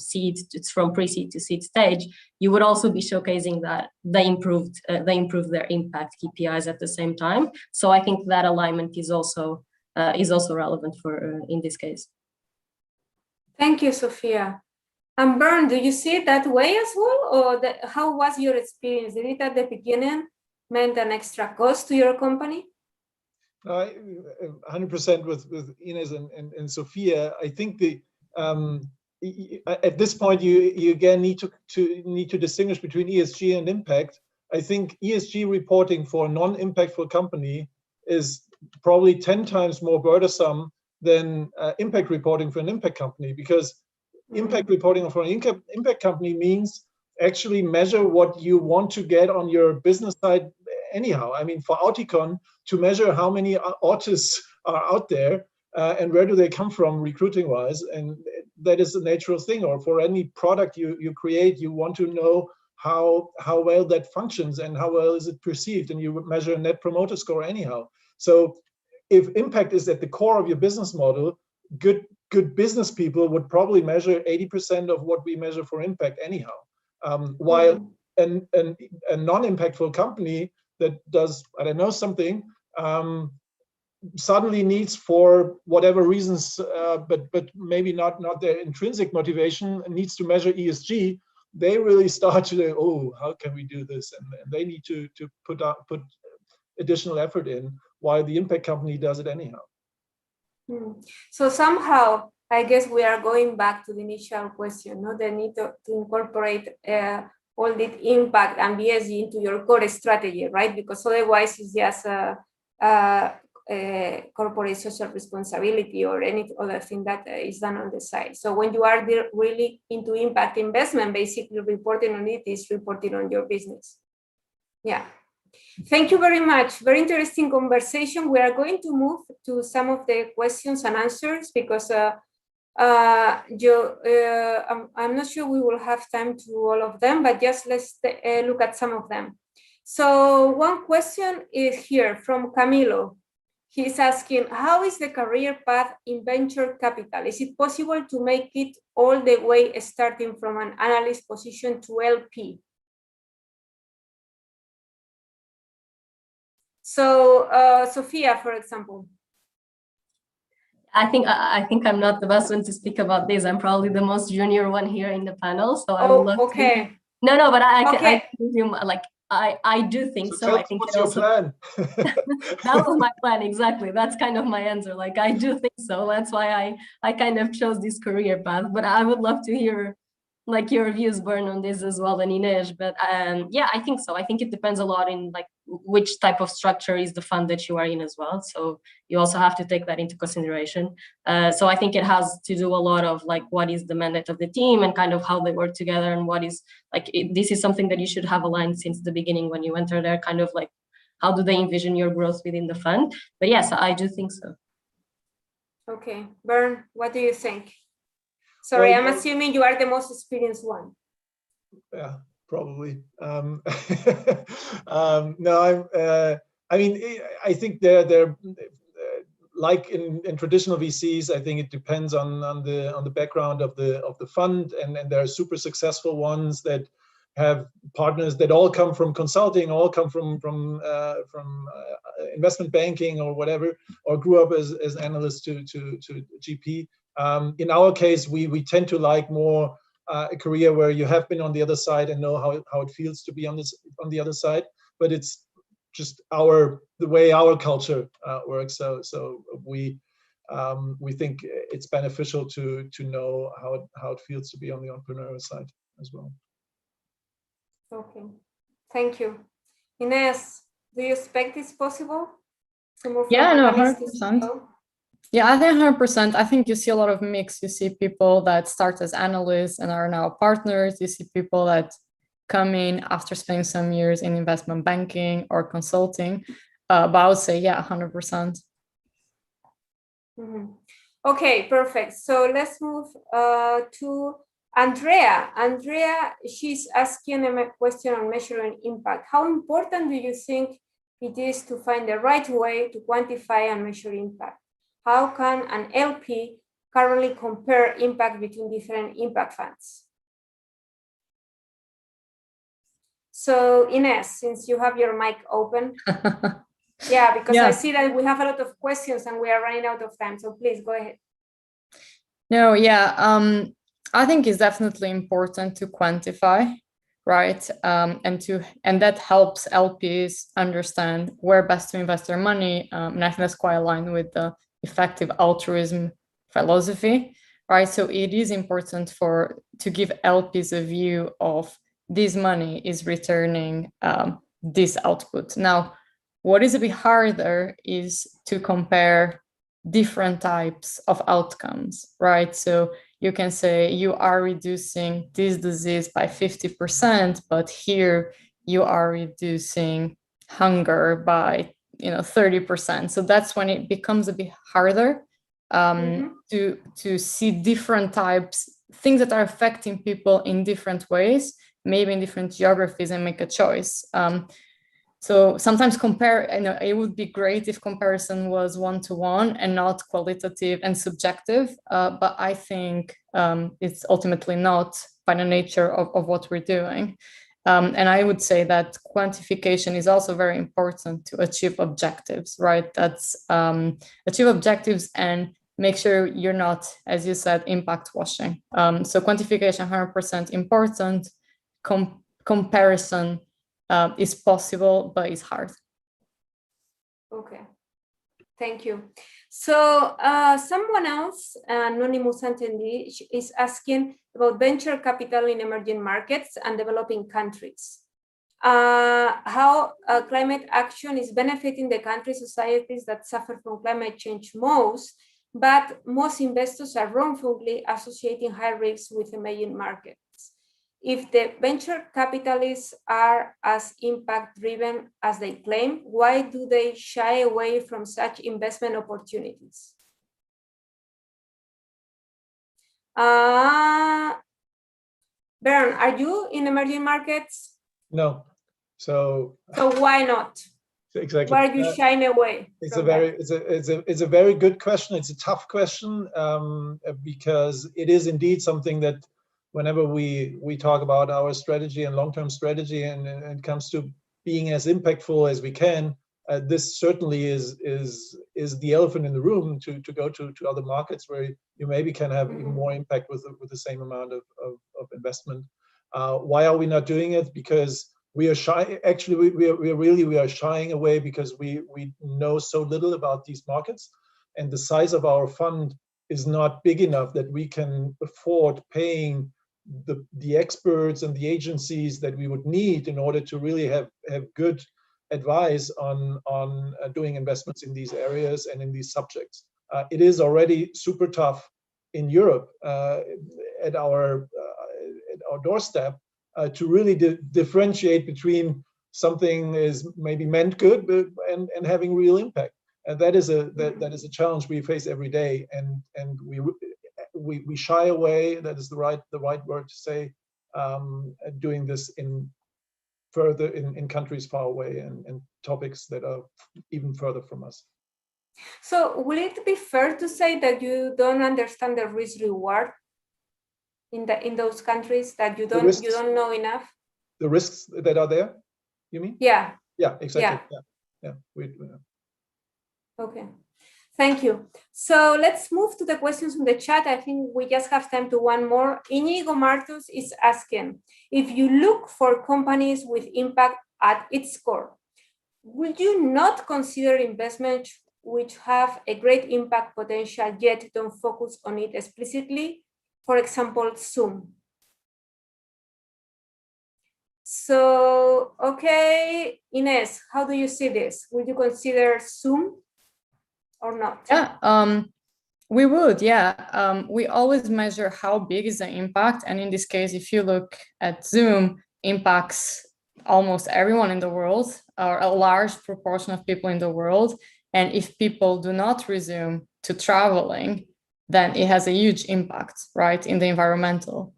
pre-seed to seed stage, you would also be showcasing that they improved their impact KPIs at the same time. So I think that alignment is also relevant for in this case. Thank you, Sophia. And Bern, do you see it that way as well? Or how was your experience? Did it at the beginning meant an extra cost to your company? 100% with Ines and Sophia. I think at this point you again need to distinguish between ESG and impact. I think ESG reporting for a non-impactful company is probably 10 times more burdensome than impact reporting for an impact company, because impact reporting for an impact company means actually measure what you want to get on your business side anyhow. I mean, for Auticon, to measure how many autists are out there and where do they come from recruiting wise, and that is a natural thing. Or for any product you create, you want to know how well that functions and how well is it perceived, and you measure a net promoter score anyhow. So if impact is at the core of your business model, good business people would probably measure 80% of what we measure for impact anyhow. While a non-impactful company that does, I don't know, something, suddenly needs, for whatever reasons, but maybe not their intrinsic motivation, needs to measure ESG, they really start to say, oh, how can we do this? And they need to put additional effort in, while the impact company does it anyhow. So somehow, I guess we are going back to the initial question, no? The need to incorporate all the impact and BSG into your core strategy, right? Because otherwise it's just corporate social responsibility or any other thing that is done on the side. So when you are really into impact investment, basically reporting on it is reporting on your business. Yeah. Thank you very much. Very interesting conversation. We are going to move to some of the questions and answers because I'm not sure we will have time to do all of them, but just let's look at some of them. So one question is here from Camilo. He's asking, how is the career path in venture capital? Is it possible to make it all the way starting from an analyst position to LP? So, Sophia, for example. I think I'm not the best one to speak about this. I'm probably the most junior one here in the panel, so I would love to. No, but I can like I do think so. I think what's your plan? That was my plan, exactly. That's kind of my answer. Like I do think so. That's why I kind of chose this career path. But I would love to hear like your views, Bern, on this as well, and Inês. But yeah, I think so. I think it depends a lot in like which type of structure is the fund that you are in as well. So you also have to take that into consideration. So I think it has to do a lot of like what is the mandate of the team and kind of how they work together, and what is like this is something that you should have aligned since the beginning when you enter there. Kind of like how do they envision your growth within the fund? But yes, I do think so. Okay, Bern, what do you think? Sorry, I'm assuming you are the most experienced one. Yeah, probably. No, I mean, I think they're like in traditional VCs. I think it depends on the background of the fund, and there are super successful ones that have partners that all come from consulting, all come from investment banking or whatever, or grew up as analysts to GP. In our case, we tend to like more a career where you have been on the other side and know how it feels to be on the other side. But it's just the way our culture works. So we think it's beneficial to know how it feels to be on the entrepreneurial side as well. Okay, thank you. Inês, do you expect it's possible to move? Yeah, no, 100%. Yeah, I think 100%. I think you see a lot of mix. You see people that start as analysts and are now partners. You see people that come in after spending some years in investment banking or consulting. But I would say, yeah, 100%. Mm-hmm. Okay, perfect. So let's move to Andrea. Andrea, she's asking a question on measuring impact. How important do you think it is to find the right way to quantify and measure impact? How can an LP currently compare impact between different impact funds? So Inês, since you have your mic open. Yeah, because I see that we have a lot of questions and we are running out of time. So please go ahead. No, yeah, I think it's definitely important to quantify, right? And that helps LPs understand where best to invest their money. And I think that's quite aligned with the effective altruism philosophy, right? So it is important to give LPs a view of this money is returning this output. Now, what is a bit harder is to compare different types of outcomes, right? So you can say you are reducing this disease by 50%, but here you are reducing hunger by 30%. So that's when it becomes a bit harder to see different types, things that are affecting people in different ways, maybe in different geographies, and make a choice. So sometimes it would be great if comparison was one-to-one and not qualitative and subjective, but I think it's ultimately not by the nature of what we're doing. And I would say that quantification is also very important to achieve objectives, right? That's achieve objectives and make sure you're not, as you said, impact washing. So quantification 100% important. Comparison is possible, but it's hard. Okay, thank you. So someone else, anonymous attendee, is asking about venture capital in emerging markets and developing countries. How climate action is benefiting the country societies that suffer from climate change most, but most investors are wrongfully associating high risks with emerging markets. If the venture capitalists are as impact-driven as they claim, why do they shy away from such investment opportunities? Bern, are you in emerging markets? No. So why not? Exactly. Why are you shying away? It's a very good question. It's a tough question because it is indeed something that whenever we talk about our strategy and long-term strategy and it comes to being as impactful as we can, this certainly is the elephant in the room to go to other markets where you maybe can have even more impact with the same amount of investment. Why are we not doing it? Because we are shy. Actually, we are shying away because we know so little about these markets, and the size of our fund is not big enough that we can afford paying the experts and the agencies that we would need in order to really have good advice on doing investments in these areas and in these subjects. It is already super tough in Europe at our doorstep to really differentiate between something is maybe meant good and having real impact. And that is a challenge we face every day, and we shy away. That is the right word to say. Doing this in countries far away and topics that are even further from us. So, will it be fair to say that you don't understand the risk reward in those countries, that you don't know enough? The risks that are there, you mean? Yeah. Yeah, exactly. Yeah. Okay. Thank you. So let's move to the questions in the chat. I think we just have time to one more. Inigo Martus is asking, if you look for companies with impact at its core, would you not consider investments which have a great impact potential yet don't focus on it explicitly? For example, Zoom. So, okay, Ines, how do you see this? Would you consider Zoom or not? Yeah, we would, yeah. We always measure how big is the impact. And in this case, if you look at Zoom, impacts almost everyone in the world, or a large proportion of people in the world. And if people do not resume to traveling, then it has a huge impact, right, in the environmental.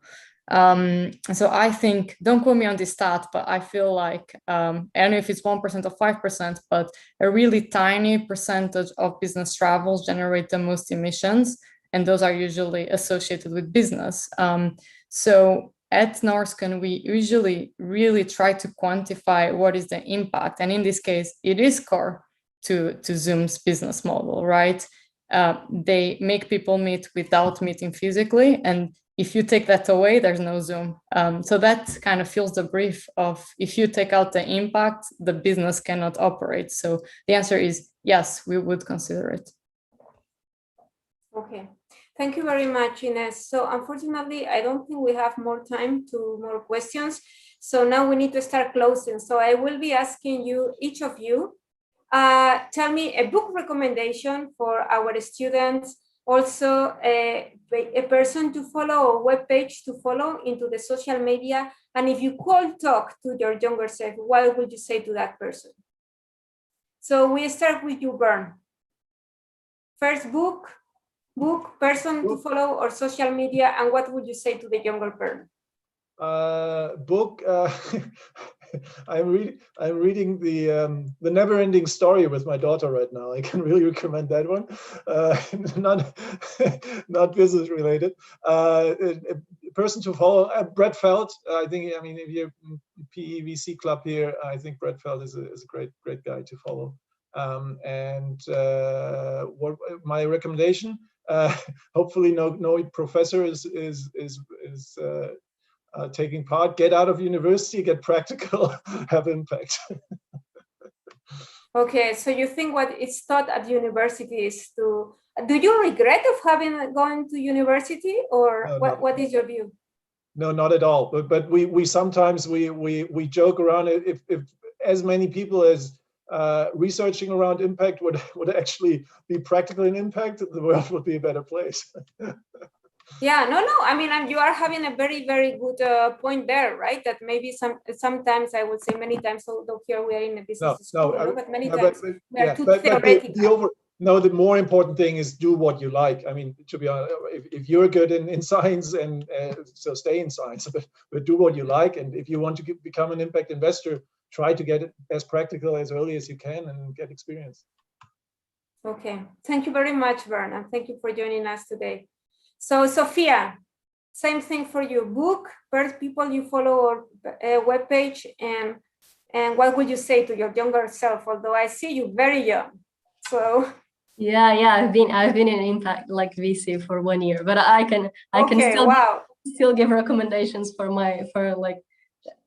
So I think, don't quote me on this stat, but I feel like, I don't know if it's 1% or 5%, but a really tiny percentage of business travels generate the most emissions, and those are usually associated with business. So at Norscan, we usually really try to quantify what is the impact. And in this case, it is core to Zoom's business model, right? They make people meet without meeting physically. And if you take that away, there's no Zoom. So that kind of fills the brief of, if you take out the impact, the business cannot operate. So the answer is yes, we would consider it. Okay, thank you very much, Ines. So unfortunately, I don't think we have more time to more questions. So now we need to start closing. So I will be asking you, each of you, tell me a book recommendation for our students, also a person to follow or web page to follow into the social media. And if you could talk to your younger self, what would you say to that person? So we start with you, Bern. First book, Book, person to follow, or social media, and what would you say to the younger parent? Book. I'm reading the Never-Ending Story with my daughter right now. I can really recommend that one. Not business related. A person to follow, Brett Feld. I mean, if you're PEVC club here, I think Brett Feld is a great guy to follow. And what my recommendation? Hopefully, no professor is taking part. Get out of university, get practical, have impact. Okay, so you think what is taught at university is to, do you regret of having gone to university, or No, what is your view? No, not at all. But we sometimes we joke around if as many people as researching around impact would actually be practical in impact, the world would be a better place. Yeah, no. I mean, you are having a very, very good point there, right? That maybe sometimes I would say many times, although here we are in a business school, but many times we are too theoretical. The more important thing is do what you like. I mean, to be honest, if you're good in science, and so stay in science, but do what you like. And if you want to become an impact investor, try to get it as practical as early as you can and get experience. Okay, thank you very much, Vern, and thank you for joining us today. So, Sophia, same thing for you. Book, first people you follow, or webpage, and what would you say to your younger self? Although I see you very young, so. Yeah, I've been in impact like VC for 1 year, but I can still give recommendations for like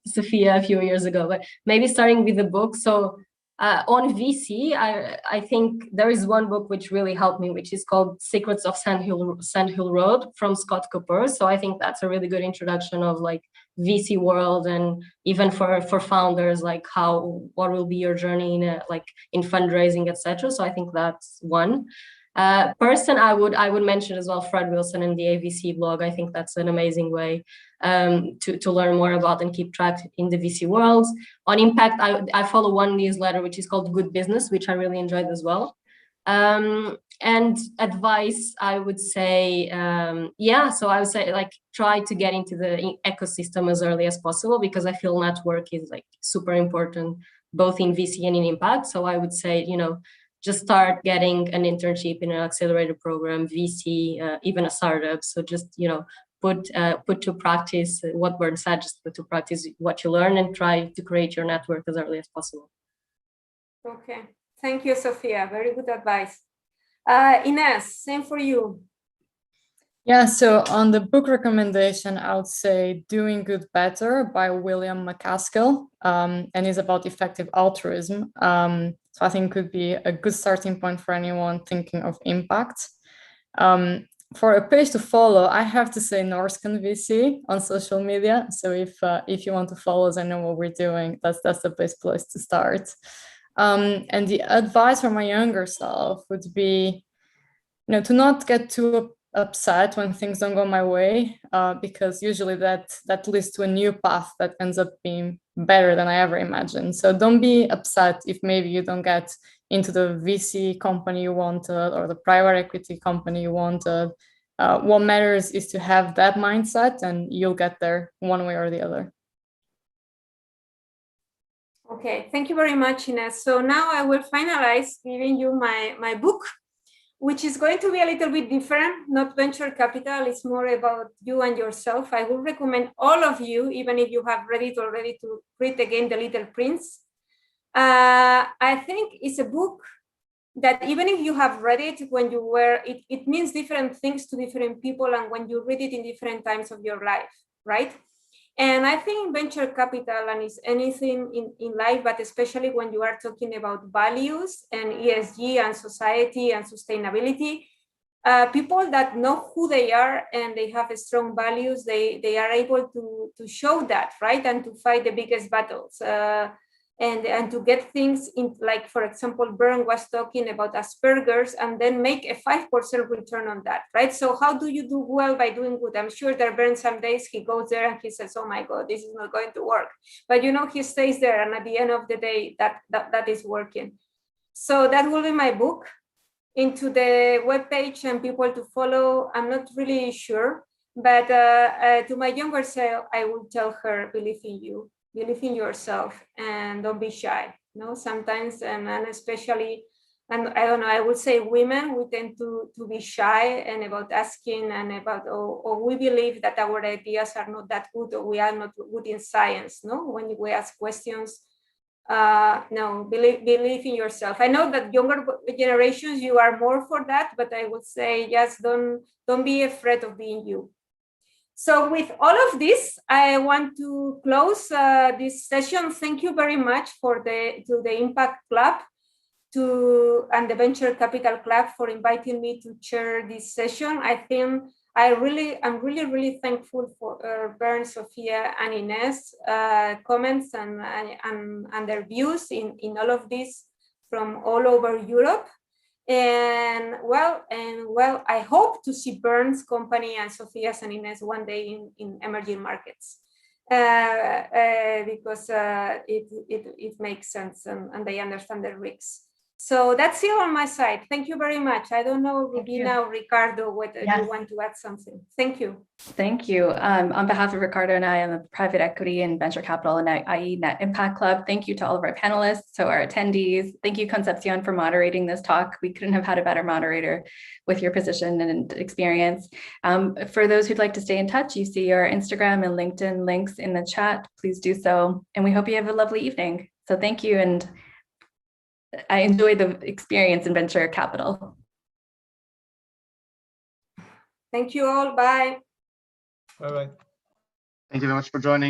Sophia a few years ago. But maybe starting with the book. So on VC, I think there is one book which really helped me, which is called Secrets of Sand Hill Road from Scott Cooper. So I think that's a really good introduction of like VC world, and even for founders, like what will be your journey in fundraising, etc. So I think that's one. Person I would mention as well, Fred Wilson and the AVC blog. I think that's an amazing way to learn more about and keep track in the VC world. On impact, I follow one newsletter which is called Good Business, which I really enjoyed as well. And advice, I would say, so I would say like try to get into the ecosystem as early as possible, because I feel network is like super important both in VC and in impact. So I would say, just start getting an internship in an accelerator program, VC, even a startup. So just, put to practice what Vern said, just put to practice what you learn and try to create your network as early as possible. Okay, thank you, Sophia. Very good advice. Ines, same for you. Yeah, so on the book recommendation, I would say Doing Good Better by William McCaskill, and it's about effective altruism. So I think it could be a good starting point for anyone thinking of impact. For a page to follow, I have to say Norscan VC on social media. So if you want to follow us and know what we're doing, that's the best place to start. And the advice for my younger self would be, to not get too upset when things don't go my way, because usually that leads to a new path that ends up being better than I ever imagined. So don't be upset if maybe you don't get into the VC company you wanted or the private equity company you wanted. What matters is to have that mindset, and you'll get there one way or the other. Okay, thank you very much, Ines. So now I will finalize giving you my book, which is going to be a little bit different, not venture capital. It's more about you and yourself. I would recommend all of you, even if you have read it already, to read again The Little Prince. I think it's a book that even if you have read it when you were, it means different things to different people, and when you read it in different times of your life, right? And I think venture capital, and it's anything in life, but especially when you are talking about values and ESG and society and sustainability, people that know who they are and they have strong values, they are able to show that, right? And to fight the biggest battles. And to get things in, like, for example, Vern was talking about Asperger's, and then make a 5% return on that, right? So how do you do well by doing good? I'm sure that Vern, some days he goes there and he says, oh my God, this is not going to work. But he stays there, and at the end of the day, that is working. So that will be my book. into the webpage and people to follow, I'm not really sure. But to my younger self, I would tell her, believe in you, believe in yourself, and don't be shy. No, sometimes, and especially, and I don't know, I would say women, we tend to be shy and about asking and about, or we believe that our ideas are not that good, or we are not good in science, no? When we ask questions, no, believe in yourself. I know that younger generations, you are more for that, but I would say just don't be afraid of being you. So with all of this, I want to close this session. Thank you very much to the Impact Club and the Venture Capital Club for inviting me to chair this session. I think I'm really thankful for Bernd, Sophia, and Ines' comments and their views in all of this from all over Europe. And well, I hope to see Bernd's company and Sophia's and Ines one day in emerging markets because it makes sense and they understand the risks. So that's it on my side. Thank you very much. I don't know, Rubina or Ricardo, whether you want to add something. Thank you. Thank you. On behalf of Ricardo and I, and the Private Equity and Venture Capital and IE Net Impact Club, thank you to all of our panelists, to our attendees. Thank you, Concepcion, for moderating this talk. We couldn't have had a better moderator with your position and experience. For those who'd like to stay in touch, you see our Instagram and LinkedIn links in the chat. Please do so. And we hope you have a lovely evening. So thank you. And I enjoyed the experience in venture capital. Thank you all. Bye. Bye-bye. Thank you very much for joining.